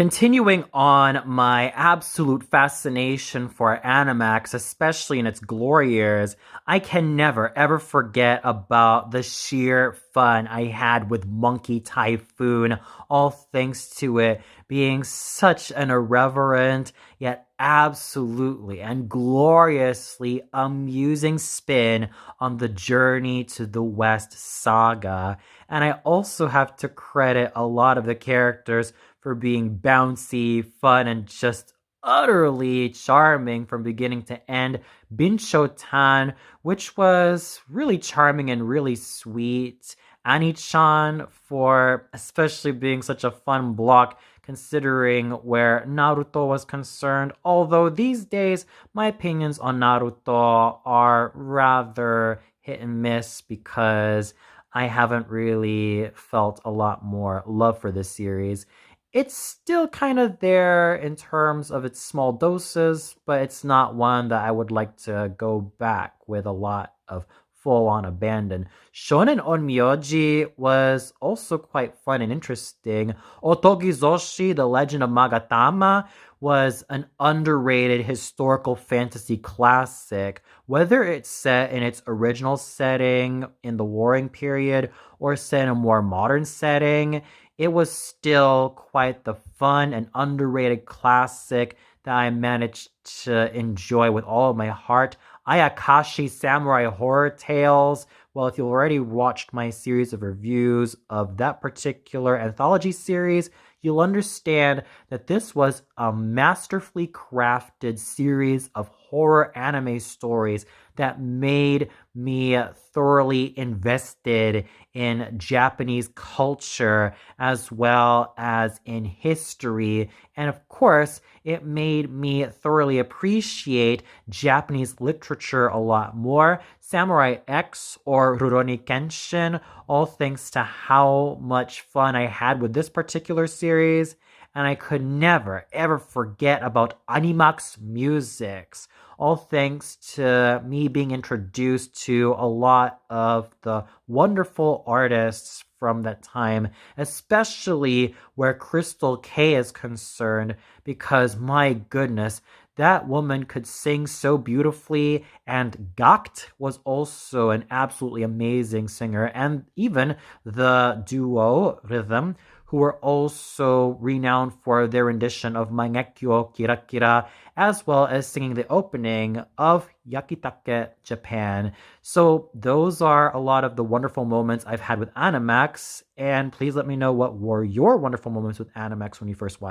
Continuing on my absolute fascination for Animax, especially in its glory years, I can never ever forget about the sheer fun I had with Monkey Typhoon, all thanks to it being such an irreverent yet absolutely and gloriously amusing spin on the Journey to the West saga. And I also have to credit a lot of the characters for being bouncy, fun, and just utterly charming from beginning to end. Bincho Tan, which was really charming and really sweet. Ani-chan for especially being such a fun block considering where Naruto was concerned. Although these days, my opinions on Naruto are rather hit and miss because I haven't really felt a lot more love for this series. It's still kind of there in terms of its small doses, but it's not one that I would like to go back with a lot of full-on abandon. Shonen Onmyoji was also quite fun and interesting. Otogizoshi, The Legend of Magatama, was an underrated historical fantasy classic. Whether it's set in its original setting in the warring period or set in a more modern setting, it was still quite the fun and underrated classic that I managed to enjoy with all of my heart. Ayakashi Samurai Horror Tales. Well, if you've already watched my series of reviews of that particular anthology series, you'll understand that this was a masterfully crafted series of horror anime stories that made me thoroughly invested in Japanese culture as well as in history. And of course, it made me thoroughly appreciate Japanese literature a lot more. Samurai X or Rurouni Kenshin, all thanks to how much fun I had with this particular series. And I could never, ever forget about Animax musics, all thanks to me being introduced to a lot of the wonderful artists from that time, especially where Crystal K is concerned, because my goodness, that woman could sing so beautifully, and Gakt was also an absolutely amazing singer, and even the duo Rhythm, who were also renowned for their rendition of Mangekyo Kira Kira, as well as singing the opening of Yakitake Japan. So those are a lot of the wonderful moments I've had with Animax, and please let me know what were your wonderful moments with Animax when you first watched.